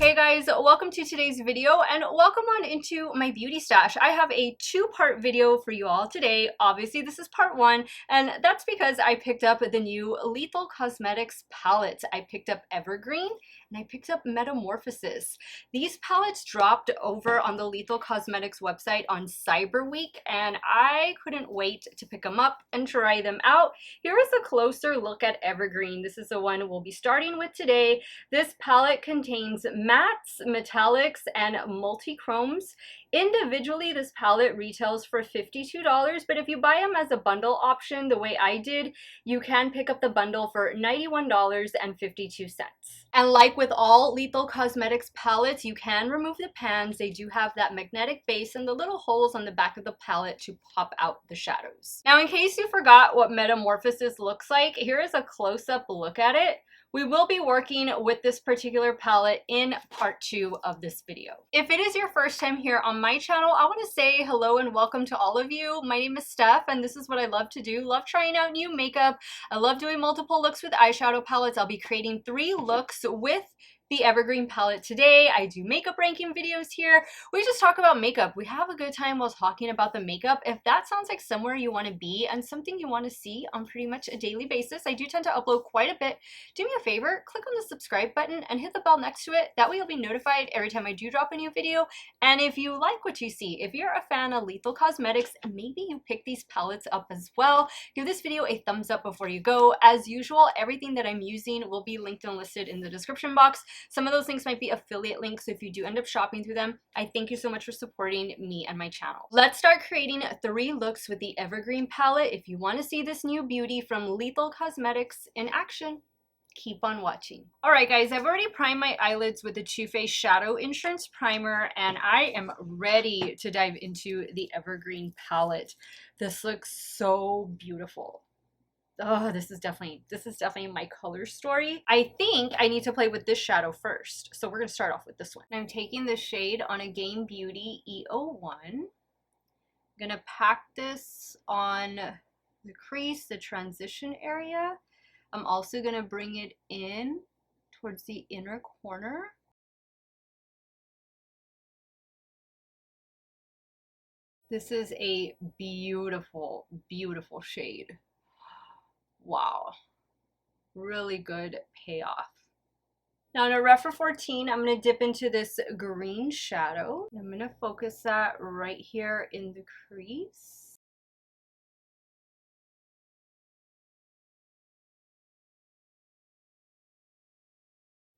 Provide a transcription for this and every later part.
Hey guys, welcome to today's video and welcome on into my beauty stash. I have a two-part video for you all today. Obviously this is part one, and that's because I picked up the new Lethal Cosmetics palette. I picked up Evergreen and I picked up Metamorphosis. These palettes dropped over on the Lethal Cosmetics website on Cyber Week and I couldn't wait to pick them up and try them out. Here is a closer look at Evergreen. This is the one we'll be starting with today. This palette contains mattes, metallics, and multi-chromes. Individually, this palette retails for $52, but if you buy them as a bundle option, the way I did, you can pick up the bundle for $91.52. And like with all Lethal Cosmetics palettes, you can remove the pans. They do have that magnetic base and the little holes on the back of the palette to pop out the shadows. Now, in case you forgot what Metamorphosis looks like, here is a close-up look at it. We will be working with this particular palette in part two of this video. If it is your first time here on my channel, I want to say hello and welcome to all of you. My name is Steff and this is what I love to do. Love trying out new makeup. I love doing multiple looks with eyeshadow palettes. I'll be creating 3 looks with the Evergreen palette today. I do makeup ranking videos here. We just talk about makeup. We have a good time while talking about the makeup. If that sounds like somewhere you want to be and something you want to see on pretty much a daily basis, I do tend to upload quite a bit. Do me a favor, click on the subscribe button and hit the bell next to it. That way you'll be notified every time I do drop a new video. And if you like what you see, if you're a fan of Lethal Cosmetics, maybe you pick these palettes up as well, give this video a thumbs up before you go. As usual, everything that I'm using will be linked and listed in the description box. Some of those links might be affiliate links, so if you do end up shopping through them, I thank you so much for supporting me and my channel. Let's start creating 3 looks with the Evergreen palette. If you want to see this new beauty from Lethal Cosmetics in action, keep on watching. Alright guys, I've already primed my eyelids with the Too Faced Shadow Insurance Primer and I am ready to dive into the Evergreen palette. This looks so beautiful. Oh, this is definitely my color story. I think I need to play with this shadow first. So we're gonna start off with this one. I'm taking the shade on a Game Beauty E01. I'm gonna pack this on the crease, the transition area. I'm also gonna bring it in towards the inner corner. This is a beautiful, beautiful shade. Wow, really good payoff. Now in a Refer 14, I'm going to dip into this green shadow. I'm going to focus that right here in the crease.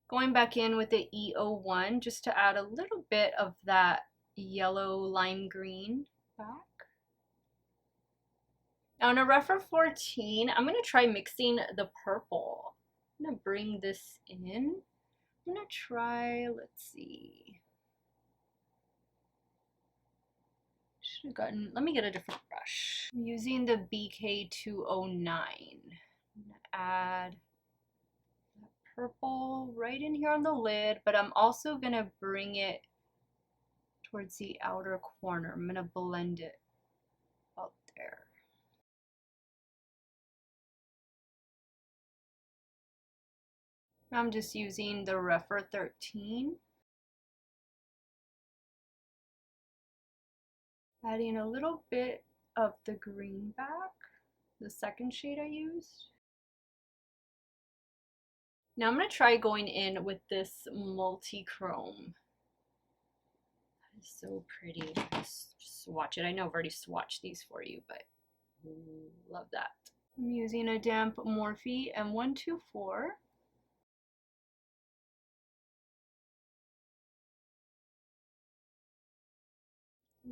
Going back in with the E01 just to add a little bit of that yellow lime green back. Now in a Refer 14, I'm going to try mixing the purple. I'm going to bring this in. I'm going to try, let's see. Should have gotten, let me get a different brush. I'm using the BK209. I'm going to add that purple right in here on the lid, but I'm also going to bring it towards the outer corner. I'm going to blend it out there. I'm just using the Refer 13. Adding a little bit of the green back, the second shade I used. Now I'm going to try going in with this multi-chrome. That is so pretty. Just swatch it. I know I've already swatched these for you, but love that. I'm using a damp Morphe M124.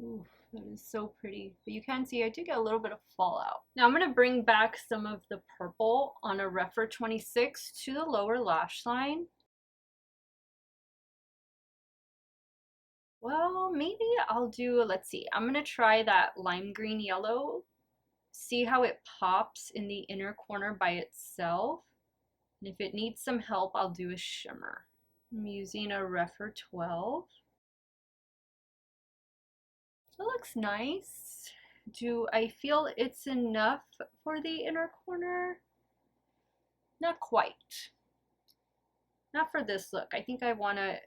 Ooh, that is so pretty. But you can see I did get a little bit of fallout. Now I'm going to bring back some of the purple on a Refer 26 to the lower lash line. Well, maybe I'll do, let's see, I'm going to try that lime green yellow. See how it pops in the inner corner by itself. And if it needs some help, I'll do a shimmer. I'm using a Refer 12. It looks nice. Do I feel it's enough for the inner corner? Not quite. Not for this look. I think I want to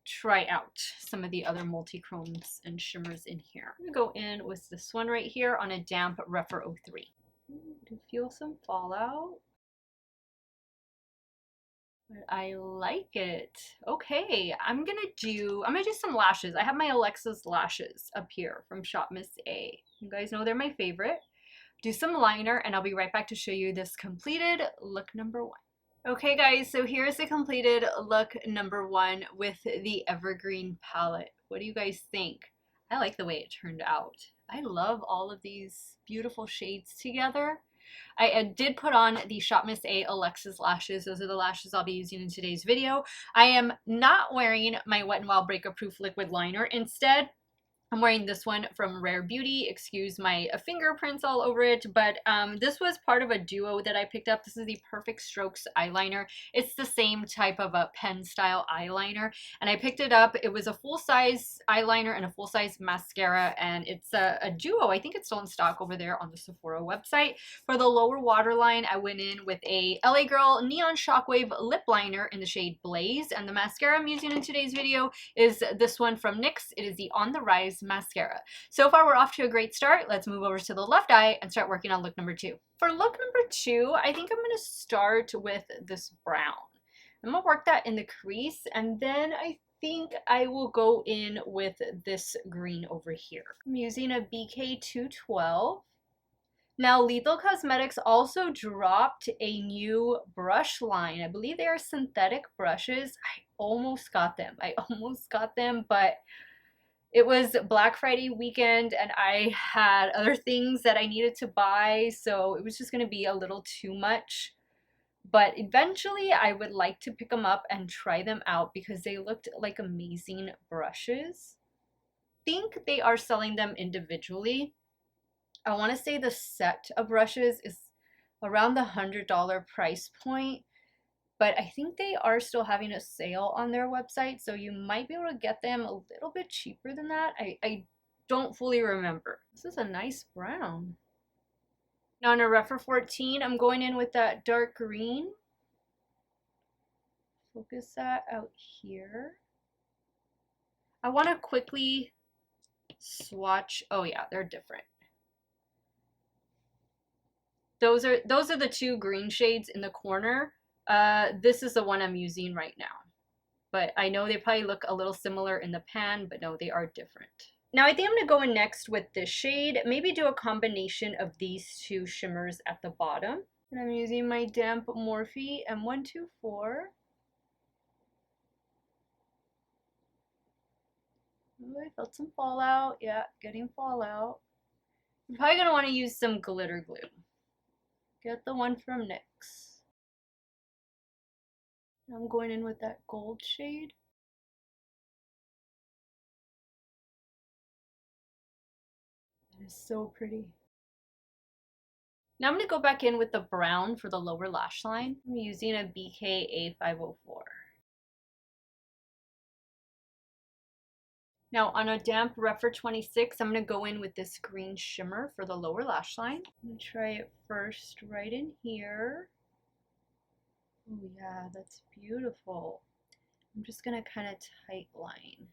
try out some of the other multi-chromes and shimmers in here. I'm gonna go in with this one right here on a damp Rephr 03. Do feel some fallout, but I like it. Okay, I'm gonna do some lashes. I have my Alexis lashes up here from Shop Miss A. You guys know they're my favorite. Do some liner, and I'll be right back to show you this completed look number 1. Okay guys, so here's the completed look number 1 with the Evergreen palette. What do you guys think? I like the way it turned out. I love all of these beautiful shades together. I did put on the Shop Miss A Alexis lashes. Those are the lashes I'll be using in today's video. I am not wearing my Wet n Wild Breakup Proof liquid liner. Instead, I'm wearing this one from Rare Beauty. Excuse my fingerprints all over it, but this was part of a duo that I picked up. This is the Perfect Strokes eyeliner. It's the same type of a pen style eyeliner, and I picked it up. It was a full-size eyeliner and a full-size mascara, and it's a duo. I think it's still in stock over there on the Sephora website. For the lower waterline, I went in with a LA Girl Neon Shockwave lip liner in the shade Blaze, and the mascara I'm using in today's video is this one from NYX. It is the On the Rise mascara. So far we're off to a great start. Let's move over to the left eye and start working on look number 2. For look number 2, I think I'm going to start with this brown. I'm going to work that in the crease, and then I think I will go in with this green over here. I'm using a BK 212. Now, Lethal Cosmetics also dropped a new brush line. I believe they are synthetic brushes. I almost got them, but it was Black Friday weekend and I had other things that I needed to buy, so it was just going to be a little too much. But eventually I would like to pick them up and try them out because they looked like amazing brushes. I think they are selling them individually. I want to say the set of brushes is around the $100 price point. But I think they are still having a sale on their website, so you might be able to get them a little bit cheaper than that. I don't fully remember. This is a nice brown. Now on a Rephr 14, I'm going in with that dark green. Focus that out here. I want to quickly swatch. Oh yeah, they're different. Those are the 2 green shades in the corner. This is the one I'm using right now, but I know they probably look a little similar in the pan, but no, they are different. Now I think I'm gonna go in next with this shade, maybe do a combination of these 2 shimmers at the bottom. And I'm using my damp Morphe M124. Ooh, I felt some fallout. Yeah, getting fallout. I'm probably gonna want to use some glitter glue. Get the one from NYX. I'm going in with that gold shade. That is so pretty. Now I'm going to go back in with the brown for the lower lash line. I'm using a BK A504. Now on a damp Rephr 26, I'm going to go in with this green shimmer for the lower lash line. I'm going to try it first right in here. Oh yeah, that's beautiful. I'm just gonna kind of tight line.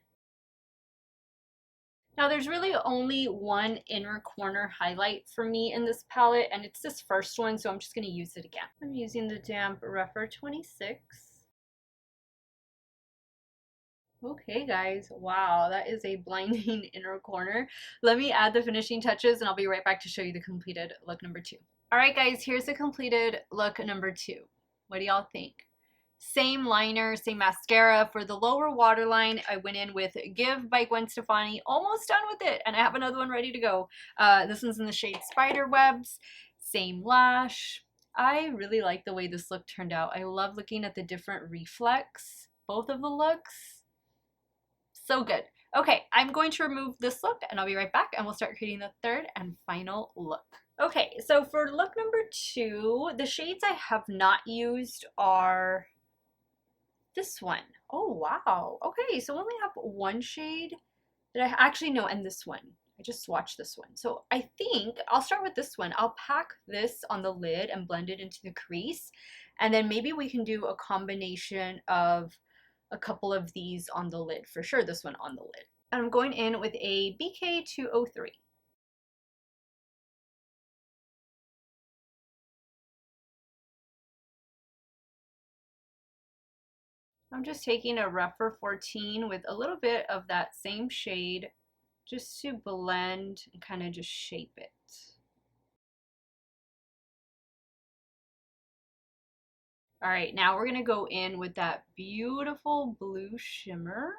Now there's really only one inner corner highlight for me in this palette, and it's this first one, so I'm just gonna use it again. I'm using the damp Rephr 26. Okay guys, wow, that is a blinding inner corner. Let me add the finishing touches and I'll be right back to show you the completed look number 2. Alright guys, here's the completed look number 2. What do y'all think? Same liner, same mascara. For the lower waterline, I went in with Give by Gwen Stefani. Almost done with it, and I have another one ready to go. This one's in the shade Spiderwebs. Same lash. I really like the way this look turned out. I love looking at the different reflex, both of the looks. So good. Okay, I'm going to remove this look, and I'll be right back, and we'll start creating the third and final look. Okay, so for look number 2, the shades I have not used are this one. Oh, wow. Okay, so I only have one shade that I actually know, and this one. I just swatched this one. So I think I'll start with this one. I'll pack this on the lid and blend it into the crease, and then maybe we can do a combination of a couple of these on the lid, for sure this one on the lid. And I'm going in with a BK 203. I'm just taking a rougher 14 with a little bit of that same shade just to blend and kind of just shape it. All right, now we're gonna go in with that beautiful blue shimmer.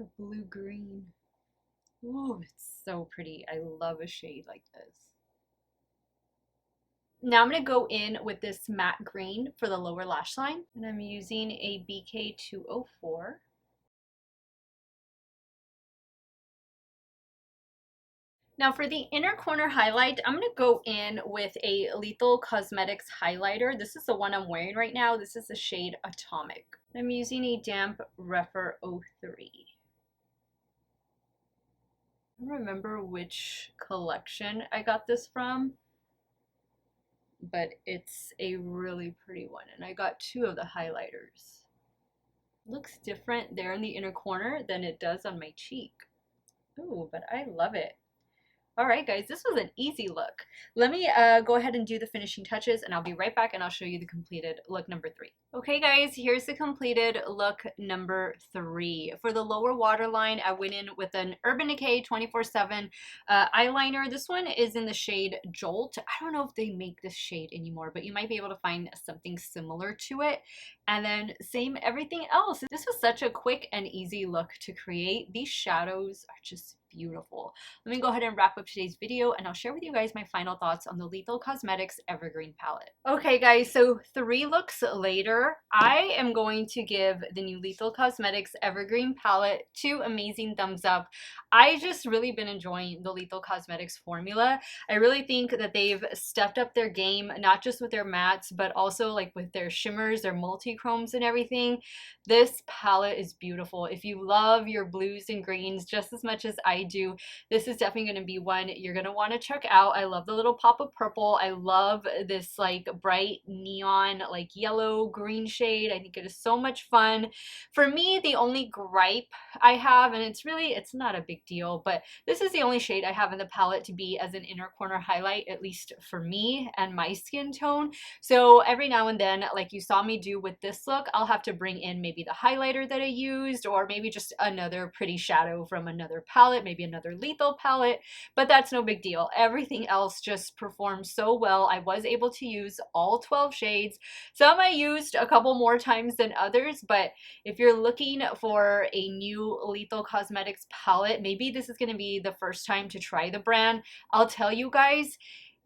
Like a blue-green. Ooh, it's so pretty. I love a shade like this. Now I'm going to go in with this matte green for the lower lash line, and I'm using a BK 204. Now for the inner corner highlight, I'm going to go in with a Lethal Cosmetics highlighter. This is the one I'm wearing right now. This is the shade Atomic. I'm using a damp Rephr 03. I don't remember which collection I got this from, but it's a really pretty one, and I got two of the highlighters. Looks different there in the inner corner than it does on my cheek. Ooh, but I love it. All right, guys, this was an easy look. Let me go ahead and do the finishing touches, and I'll be right back and I'll show you the completed look number 3. Okay, guys, here's the completed look number 3. For the lower waterline, I went in with an Urban Decay 24/7 eyeliner. This one is in the shade Jolt. I don't know if they make this shade anymore, but you might be able to find something similar to it. And then same everything else. This was such a quick and easy look to create. These shadows are just beautiful. Let me go ahead and wrap up today's video, and I'll share with you guys my final thoughts on the Lethal Cosmetics Evergreen palette. Okay, guys, so 3 looks later, I am going to give the new Lethal Cosmetics Evergreen palette 2 amazing thumbs up. I just really been enjoying the Lethal Cosmetics formula. I really think that they've stepped up their game, not just with their mattes, but also like with their shimmers, their multi-chromes and everything. This palette is beautiful. If you love your blues and greens just as much as I do, this is definitely going to be one you're going to want to check out. I love the little pop of purple. I love this like bright neon like yellow green shade. I think it is so much fun. For me, the only gripe I have, and it's not a big deal, but this is the only shade I have in the palette to be as an inner corner highlight, at least for me and my skin tone. So every now and then, like you saw me do with this look, I'll have to bring in maybe the highlighter that I used, or maybe just another pretty shadow from another palette, maybe another Lethal palette, but that's no big deal. Everything else just performed so well. I was able to use all 12 shades. Some I used a couple more times than others, but if you're looking for a new Lethal Cosmetics palette, maybe this is going to be the first time to try the brand. I'll tell you guys,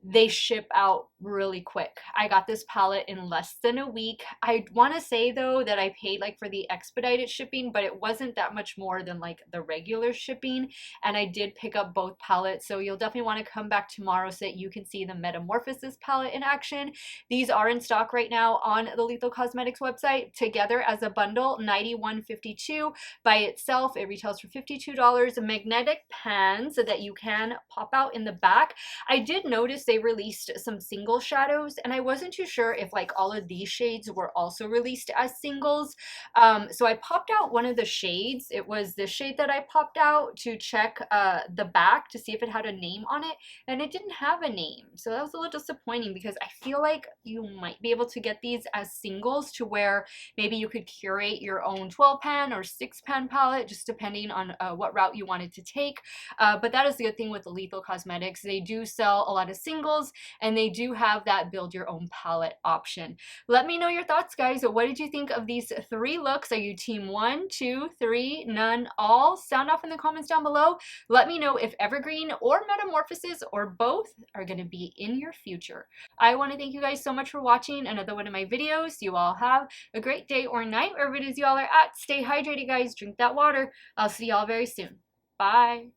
they ship out really quick. I got this palette in less than a week. I want to say though that I paid like for the expedited shipping, but it wasn't that much more than like the regular shipping, and I did pick up both palettes, so you'll definitely want to come back tomorrow so that you can see the Metamorphosis palette in action. These are in stock right now on the Lethal Cosmetics website together as a bundle, $91.52. By itself it retails for $52. Magnetic pans that you can pop out in the back. I did notice they released some single shadows, and I wasn't too sure if like all of these shades were also released as singles. So I popped out one of the shades. It was the shade that I popped out to check the back to see if it had a name on it, and it didn't have a name. So that was a little disappointing because I feel like you might be able to get these as singles to where maybe you could curate your own 12 pan or 6 pan palette, just depending on what route you wanted to take. But that is the good thing with the Lethal Cosmetics. They do sell a lot of singles, and they do have that build your own palette option. Let me know your thoughts, guys. What did you think of these 3 looks? Are you team 1, 2, 3, none, all? Sound off in the comments down below. Let me know if Evergreen or Metamorphosis or both are going to be in your future. I want to thank you guys so much for watching another one of my videos. You all have a great day or night, wherever it is you all are at. Stay hydrated, guys. Drink that water. I'll see y'all very soon. Bye.